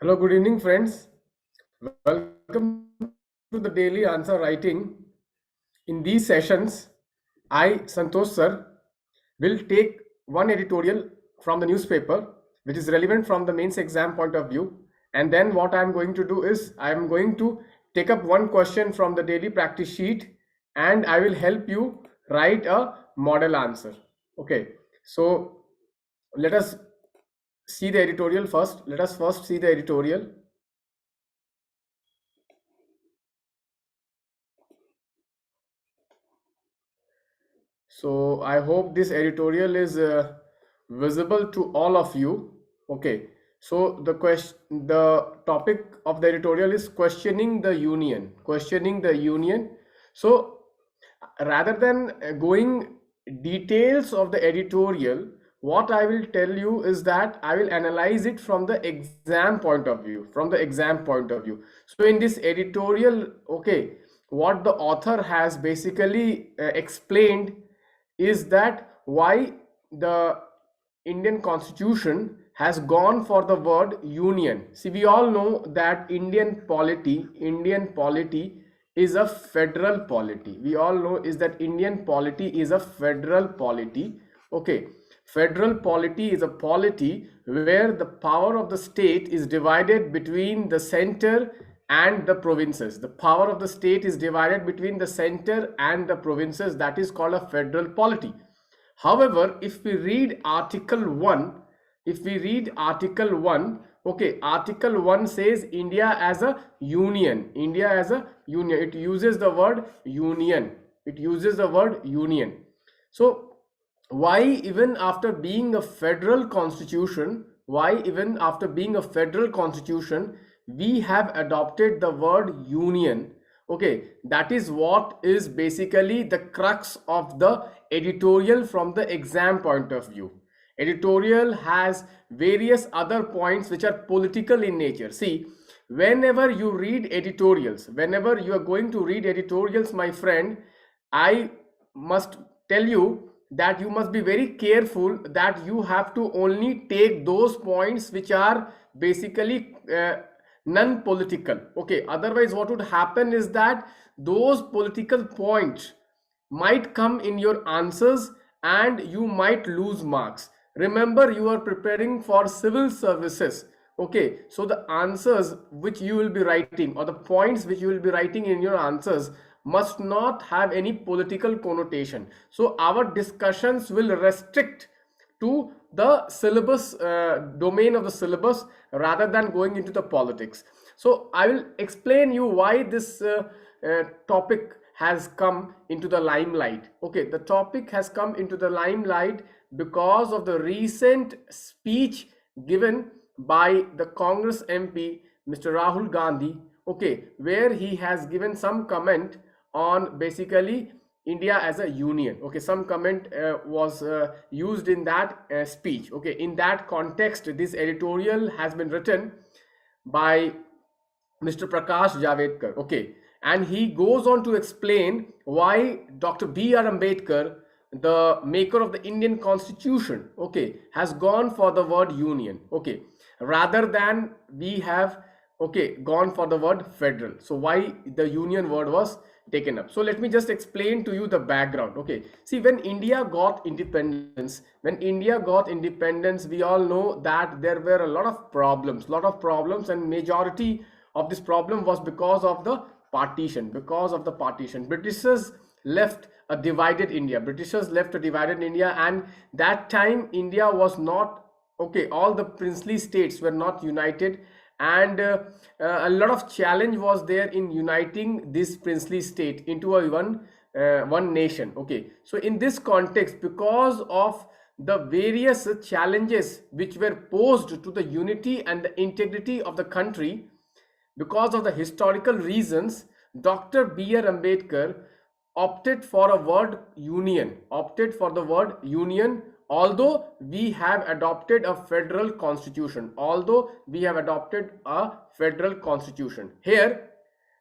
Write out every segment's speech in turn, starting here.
Hello, good evening, friends. Welcome to the daily answer writing. In these sessions, I, Santosh sir, will take one editorial from the newspaper which is relevant from the mains exam point of view. And then what I'm going to do is I'm going to take up one question from the daily practice sheet and I will help you write a model answer. Okay, so let us see the editorial first. Let us first see the editorial. So I hope this editorial is visible to all of you. Okay. So the topic of the editorial is questioning the union. Questioning the union. So rather than going details of the editorial, what I will tell you is that I will analyze it from the exam point of view. From the exam point of view. So in this editorial, okay, what the author has basically explained is that why the Indian constitution has gone for the word union. See, we all know that Indian polity is a federal polity. We all know is that Indian polity is a federal polity. Okay, federal polity is a polity where the power of the state is divided between the center and the provinces. The power of the state is divided between the center and the provinces. That is called a federal polity. However, if we read Article 1, okay, Article 1 says India as a union. India as a union. It uses the word union. It uses the word union. So, why even after being a federal constitution, we have adopted the word union? Okay, that is what is basically the crux of the editorial from the exam point of view. Editorial has various other points which are political in nature. See, whenever you read editorials, whenever you are going to read editorials, my friend, I must tell you that you must be very careful that you have to only take those points which are basically non-political. Okay, otherwise what would happen is that those political points might come in your answers and you might lose marks. Remember, you are preparing for civil services. Okay, so the answers which you will be writing or the points which you will be writing in your answers must not have any political connotation. So our discussions will restrict to the syllabus, domain of the syllabus, rather than going into the politics. So I will explain you why this topic has come into the limelight. Okay, the topic has come into the limelight because of the recent speech given by the Congress MP Mr. Rahul Gandhi, okay, where he has given some comment on basically India as a union. Okay, some comment was used in that speech. Okay, in that context, this editorial has been written by Mr. Prakash Javadekar. Okay, and he goes on to explain why Dr. B.R. Ambedkar, the maker of the Indian Constitution, okay, has gone for the word union. Okay, rather than we have, okay, gone for the word federal. So why the union word was taken up? So let me just explain to you the background. Okay, see, when India got independence, we all know that there were a lot of problems, and majority of this problem was because of the partition. Britishers left a divided India, and that time India was not, okay, all the princely states were not united, and a lot of challenge was there in uniting this princely state into a one nation. Okay, so in this context, because of the various challenges which were posed to the unity and the integrity of the country, because of the historical reasons, Dr. B.R. Ambedkar opted for a word union, although we have adopted a federal constitution. Here,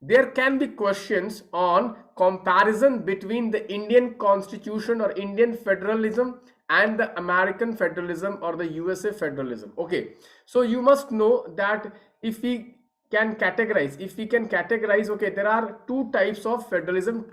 there can be questions on comparison between the Indian constitution or Indian federalism and the American federalism or the USA federalism. Okay, so you must know that if we if we can categorize, okay, there are two types of federalism.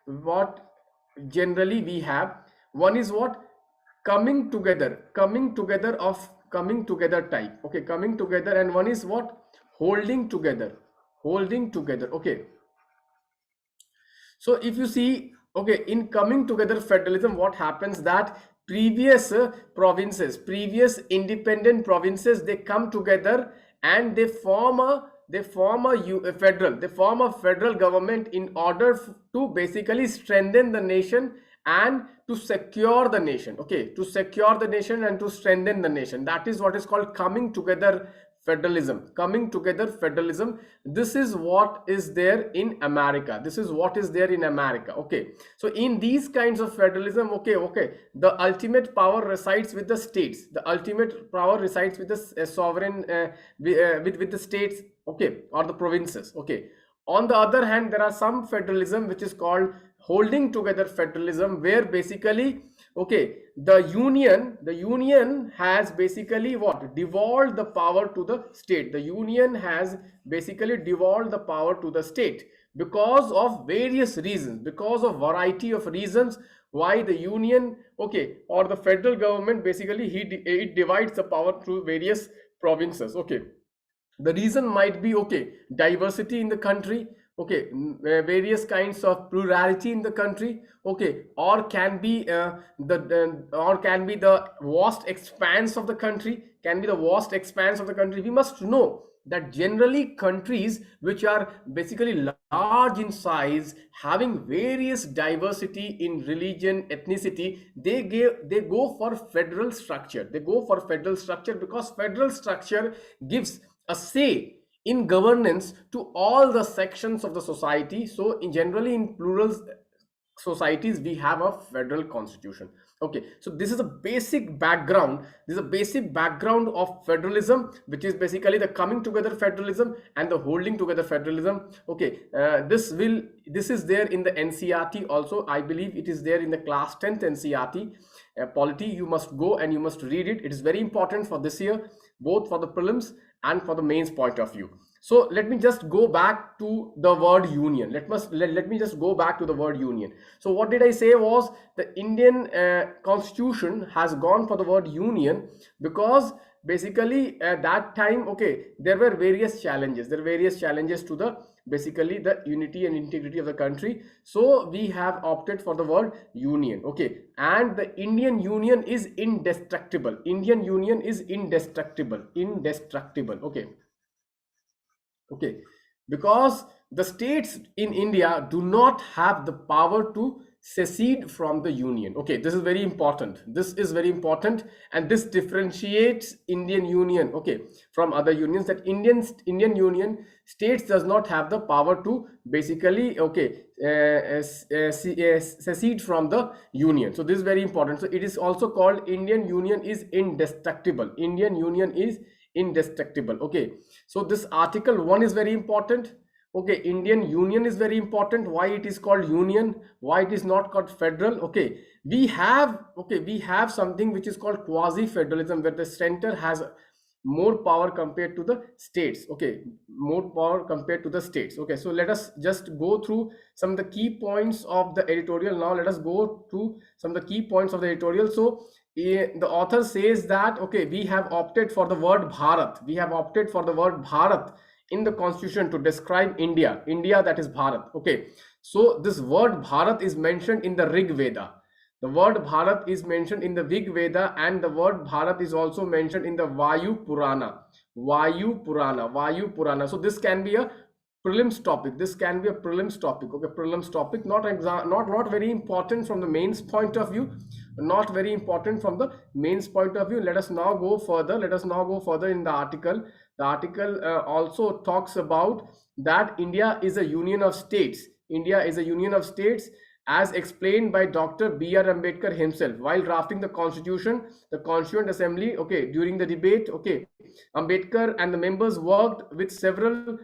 What generally we have, one is what, coming together type, okay, coming together, and one is what, holding together, okay. So if you see, okay, in coming together federalism, what happens that previous previous independent provinces, they come together and they form a federal government in order to basically strengthen the nation and to secure the nation, okay, to secure the nation and to strengthen the nation. That is what is called coming together federalism. This is what is there in America, okay. So in these kinds of federalism, okay, the ultimate power resides with the states, the ultimate power resides with the sovereign with the states, okay, or the provinces, okay. On the other hand, there are some federalism which is called holding together federalism, where basically, okay, the union has basically what, devolved the power to the state. The union has basically devolved the power to the state because of various reasons, because of variety of reasons, why the union, okay, or the federal government basically it divides the power through various provinces, okay. The reason might be, okay, diversity in the country, okay, various kinds of plurality in the country, okay, or can be the vast expanse of the country, we must know that generally countries which are basically large in size, having various diversity in religion, ethnicity, they go for federal structure, because federal structure gives a say in governance to all the sections of the society. So in generally in plural societies, we have a federal constitution, okay. So this is a basic background of federalism, which is basically the coming together federalism and the holding together federalism, okay. This is there in the NCRT also, I believe it is there in the class 10th NCRT polity. You must go and you must read it. It is very important for this year, both for the prelims and for the mains point of view. So let me just go back to the word union. Let me just go back to the word union. So what did I say was, the Indian constitution has gone for the word union because basically at that time, okay, there were various challenges to the basically the unity and integrity of the country. So we have opted for the word union, okay. And the Indian union is indestructible, okay, okay, because the states in India do not have the power to secede from the union, okay. This is very important, and this differentiates Indian union, okay, from other unions, that Indian union states does not have the power to basically, okay, secede from the union. So this is very important. So it is also called Indian union is indestructible, okay. So this article 1 is very important, okay. Indian union is very important. Why it is called union, why it is not called federal, okay. We have something which is called quasi federalism, where the center has more power compared to the states, okay, so let us just go through some of the key points of the editorial. Now let us go through some of the key points of the editorial. So the author says that, okay, we have opted for the word Bharat in the constitution to describe India, that is Bharat, okay. So this word Bharat is mentioned in the Rig Veda. The word Bharat is mentioned in the Rig Veda, and the word Bharat is also mentioned in the Vayu Purana. So this can be a prelims topic, okay. Prelims topic, not very important from the mains point of view, let us now go further in the article. The article also talks about that India is a union of states, as explained by Dr. B.R. Ambedkar himself while drafting the constitution. The Constituent Assembly, okay, during the debate, okay, Ambedkar and the members worked with several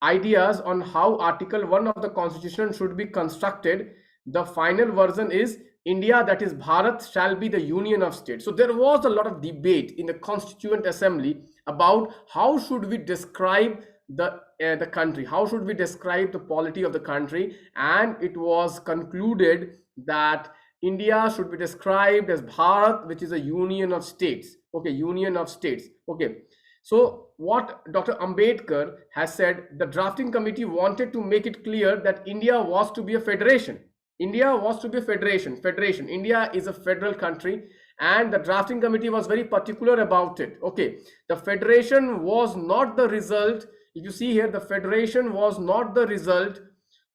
ideas on how Article 1 of the Constitution should be constructed. The final version is India, that is Bharat, shall be the union of states. So there was a lot of debate in the Constituent Assembly about how should we describe the country, how should we describe the polity of the country, and it was concluded that India should be described as Bharat, which is a union of states. Okay, union of states. Okay, so what Dr. Ambedkar has said, the drafting committee wanted to make it clear that India was to be a federation. India was to be a federation. Federation. India is a federal country, and the drafting committee was very particular about it. Okay, the federation was not the result. If you see here, the federation was not the result.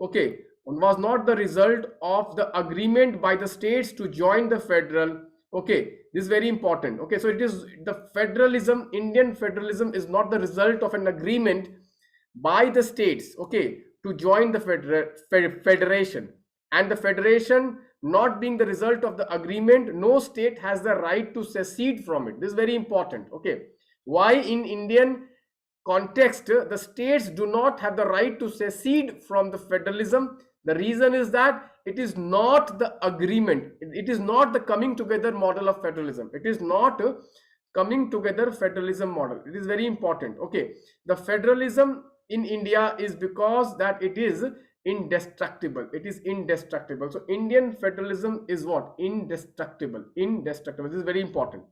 Okay, was not the result of the agreement by the states to join the federal. Okay, this is very important. Okay, so it is the federalism, Indian federalism is not the result of an agreement by the states, okay, to join the federation, and the federation not being the result of the agreement, no state has the right to secede from it. This is very important. Okay, why in Indian context the states do not have the right to secede from the federalism? The reason is that it is not the agreement, it is not the coming together model of federalism, it is not a coming together federalism model. It is very important. Okay, the federalism in India is because that it is indestructible, it is indestructible. So Indian federalism is what? Indestructible, indestructible. This is very important.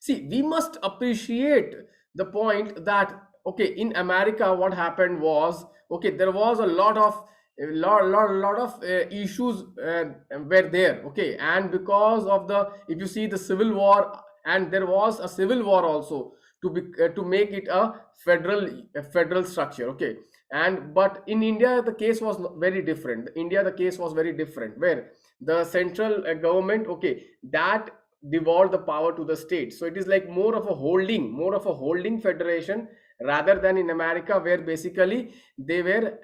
See, we must appreciate the point that, okay, in America what happened was, okay, there was a lot of lot of issues were there. Okay, and because of the, if you see the civil war, and there was a civil war also to be to make it a federal structure. Okay, and but in India the case was very different. India, the case was very different, where the central government, okay, that devolved the power to the state. So it is like more of a holding federation, rather than in America, where basically they were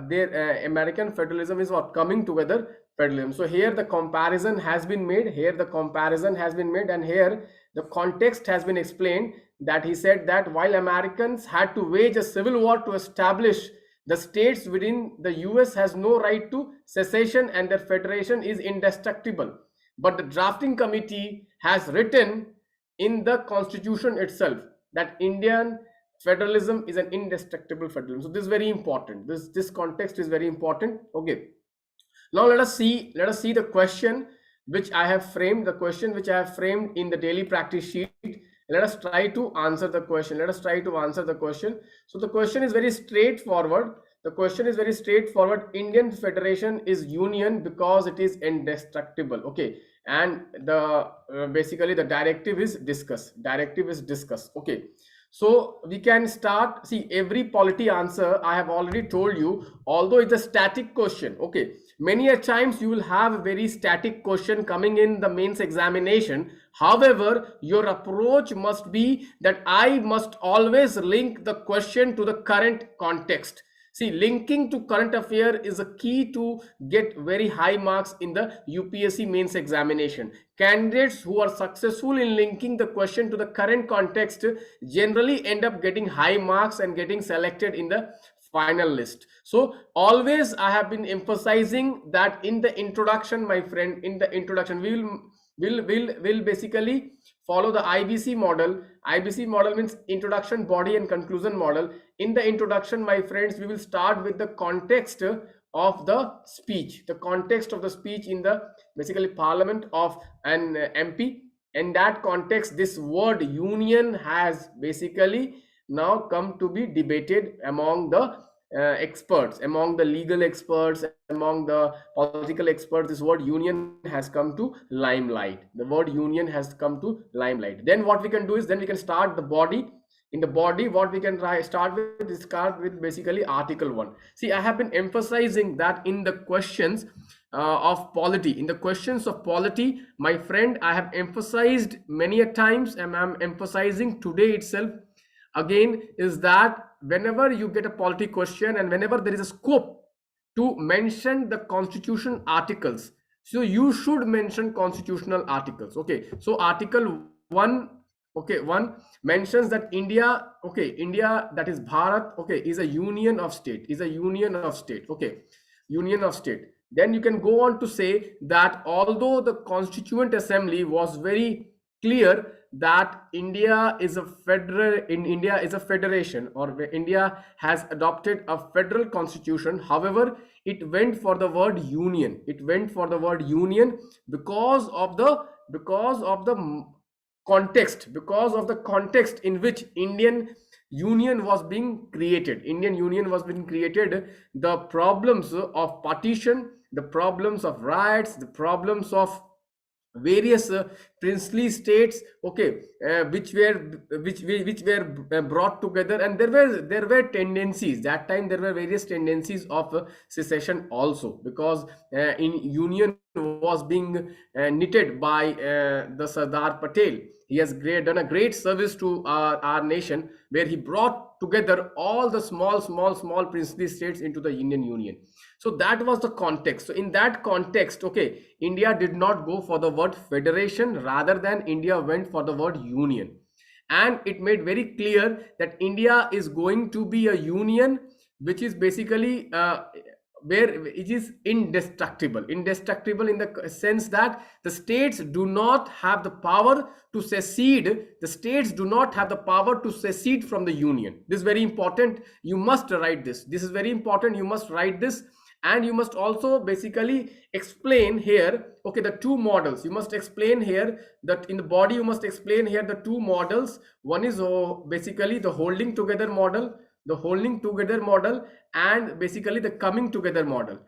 their American federalism is what? Coming together federalism. So here the comparison has been made, here the comparison has been made, and here the context has been explained, that he said that while Americans had to wage a civil war to establish the states within the US has no right to secession, and their federation is indestructible. But the drafting committee has written in the constitution itself that Indian federalism is an indestructible federalism. So this is very important. This context is very important. Okay, now let us see the question which I have framed, the question which I have framed in the daily practice sheet. Let us try to answer the question. Let us try to answer the question. So the question is very straightforward. The question is very straightforward. Indian federation is union because it is indestructible. Okay, and the basically the directive is discussed. Directive is discussed. Okay, so we can start. See, every polity answer I have already told you, although it's a static question. Okay, many a times you will have a very static question coming in the mains examination. However, your approach must be that I must always link the question to the current context. See, linking to current affair is a key to get very high marks in the UPSC mains examination. Candidates who are successful in linking the question to the current context generally end up getting high marks and getting selected in the final list. So always I have been emphasizing that in the introduction, my friend, in the introduction will basically follow the IBC model. IBC model means introduction, body and conclusion model. In the introduction, my friends, we will start with the context of the speech, the context of the speech in the basically parliament of an MP. In that context, this word union has basically now come to be debated among the experts, among the legal experts, among the political experts. This word union has come to limelight. The word union has come to limelight. Then what we can do is, then we can start the body. In the body, what we can start with is basically article 1. See, I have been emphasizing that in the questions of polity, in the questions of polity, my friend, I have emphasized many a times, and I'm emphasizing today itself again, is that whenever you get a polity question and whenever there is a scope to mention the constitution articles, so you should mention constitutional articles. Okay, so article 1, okay, 1 mentions that India, okay, India, that is Bharat, okay, is a union of state, is a union of state. Okay, union of state. Then you can go on to say that although the Constituent Assembly was very clear that India is a federal in India is a federation, or where India has adopted a federal constitution. However, it went for the word union. It went for the word union because of the because of the context, because of the context in which Indian Union was being created. Indian Union was being created. The problems of partition, the problems of riots, the problems of various princely states, okay, which were brought together, and there were tendencies that time. There were various tendencies of secession also, because in union was being knitted by the Sardar Patel. He has done a great service to our nation, where he brought together all the small princely states into the Indian Union. So that was the context. So in that context, okay, India did not go for the word federation, rather than India went for the word union. And it made very clear that India is going to be a union which is basically where it is indestructible in the sense that the states do not have the power to secede. The states do not have the power to secede from the union. This is very important. You must write this. This is very important. You must write this. And you must also basically explain here, okay, the two models. You must explain here that in the body, you must explain here the two models. One is basically the holding together model, and basically the coming together model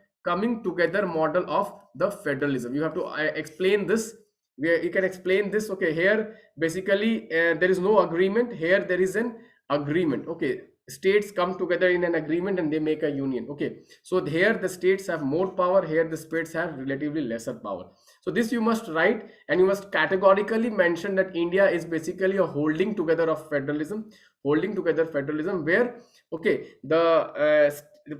of the federalism. You have to explain this, where you can explain this. Okay, here basically there is no agreement. Here there is an agreement. Okay, states come together in an agreement and they make a union. Okay, so here the states have more power, here the states have relatively lesser power. So this you must write, and you must categorically mention that India is basically a holding together federalism, where okay, the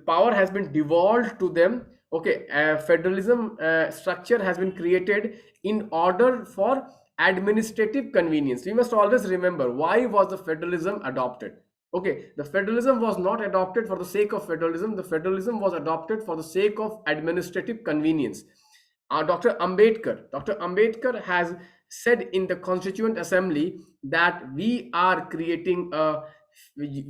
power has been devolved to them. Okay, federalism structure has been created in order for administrative convenience. We must always remember, why was the federalism adopted? Okay, the federalism was not adopted for the sake of federalism. The federalism was adopted for the sake of administrative convenience. Dr. Ambedkar has said in the Constituent Assembly that we are creating a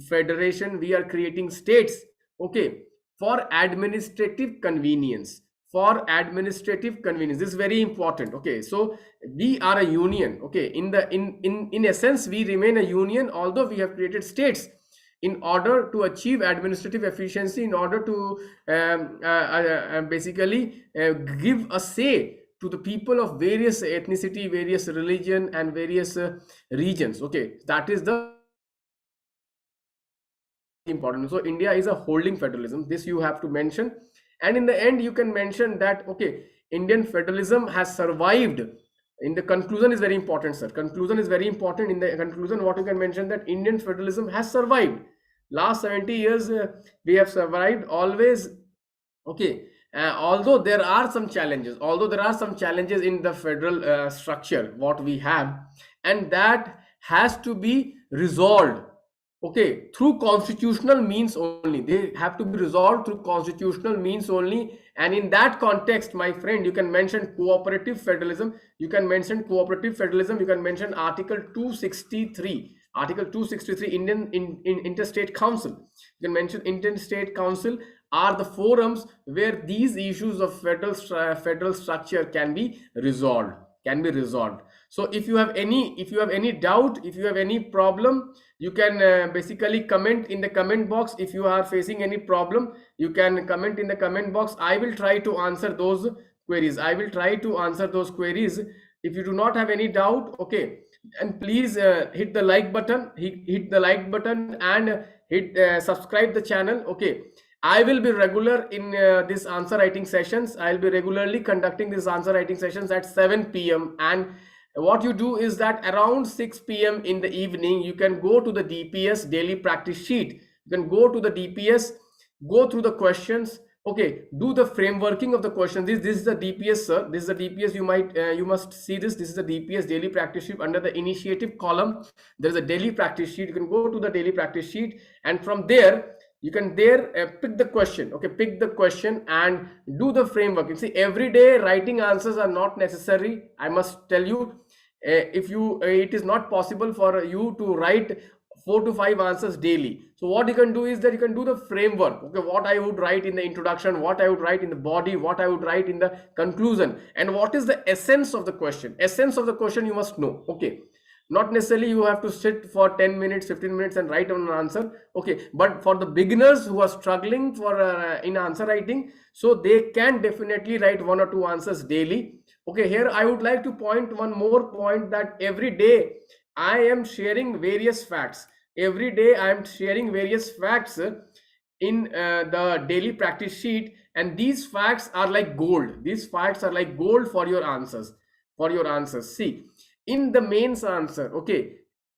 federation, we are creating states, okay, for administrative convenience. For administrative convenience, this is very important. Okay, so we are a union. Okay, in essence, we remain a union, although we have created states in order to achieve administrative efficiency, in order to basically give a say to the people of various ethnicity, various religion, and various regions. Okay, that is the important. So India is a holding federalism. This you have to mention. And in the end, you can mention that okay, Indian federalism has survived. In the conclusion is very important, sir. Conclusion is very important. In the conclusion, what you can mention, that Indian federalism has survived. Last 70 years, we have survived always. Okay, although there are some challenges in the federal structure what we have, and that has to be resolved, okay, through constitutional means only. They have to be resolved through constitutional means only. And in that context, my friend, you can mention cooperative federalism. You can mention article 263, in interstate council. You can mention interstate council are the forums where these issues of federal structure can be resolved. So if you have any doubt, if you have any problem, you can basically comment in the comment box. If you are facing any problem, you can comment in the comment box. I will try to answer those queries. If you do not have any doubt, okay, and please hit the like button, and hit subscribe the channel. Okay, I will be regular in this answer writing sessions. I'll be regularly conducting these answer writing sessions at 7 p.m. And what you do is that around 6 p.m. in the evening, you can go to the DPS daily practice sheet. You can go to the DPS, go through the questions. Okay, do the frameworking of the question. This is the DPS, sir. This is the DPS. You must see this. This is the DPS daily practice sheet. Under the initiative column, there is a daily practice sheet. You can go to the daily practice sheet, and from there you can pick the question. Okay, pick the question and do the framework. You see, every day writing answers are not necessary. I must tell you, if you it is not possible for you to write 4 to 5 answers daily. So what you can do is that you can do the framework. Okay, what I would write in the introduction, what I would write in the body, what I would write in the conclusion, and what is the essence of the question. Essence of the question you must know. Okay, not necessarily you have to sit for 10 minutes 15 minutes and write an answer. Okay, but for the beginners who are struggling for in answer writing, so they can definitely write 1 or 2 answers daily. Okay, here I would like to point one more point, that every day I am sharing various facts. Every day I am sharing various facts in the daily practice sheet, and these facts are like gold. These facts are like gold for your answers. For your answers, see, in the mains answer, okay,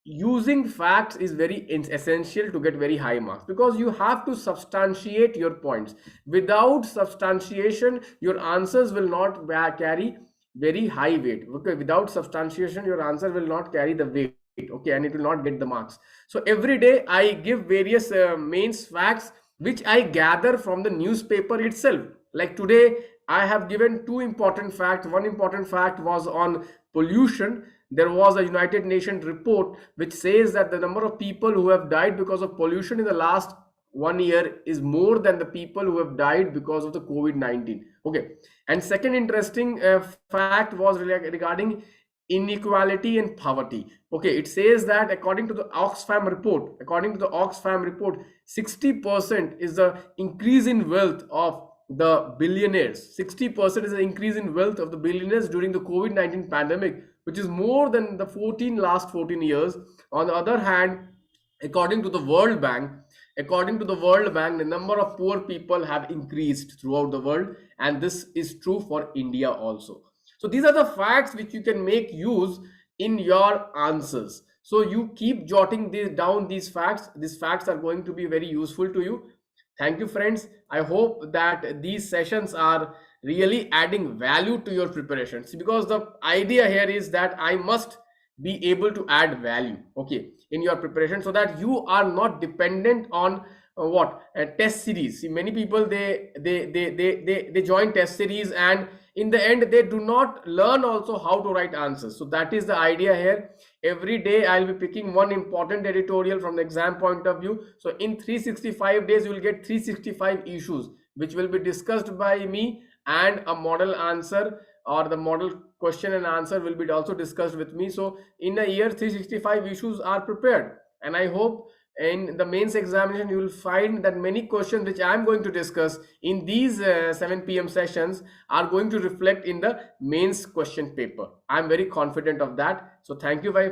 using facts is very essential to get very high marks, because you have to substantiate your points. Without substantiation, your answers will not carry very high weight. Okay, without substantiation, your answer will not carry the weight. Okay, and it will not get the marks. So every day I give various mains facts which I gather from the newspaper itself. Like today I have given two important facts. One important fact was on pollution. There was a United Nations report which says that the number of people who have died because of pollution in the last 1 year is more than the people who have died because of the COVID-19. Okay, and second interesting fact was regarding inequality and poverty. Okay, it says that according to the Oxfam report, 60% is the increase in wealth of the billionaires. 60% is the increase in wealth of the billionaires during the COVID-19 pandemic, which is more than the last 14 years. On the other hand, according to the World Bank, the number of poor people have increased throughout the world, and this is true for India also. So these are the facts which you can make use in your answers. So you keep jotting down these facts. These facts are going to be very useful to you. Thank you, friends. I hope that these sessions are really adding value to your preparations, because the idea here is that I must be able to add value, okay, in your preparation, so that you are not dependent on what a test series. See, many people, they join test series, and in the end they do not learn also how to write answers. So that is the idea here. Every day I'll be picking one important editorial from the exam point of view. So in 365 days you will get 365 issues which will be discussed by me, and a model answer or the model question and answer will be also discussed with me. So in a year 365 issues are prepared, and I hope in the mains examination you will find that many questions which I am going to discuss in these 7 p.m. sessions are going to reflect in the mains question paper. I am very confident of that. So thank you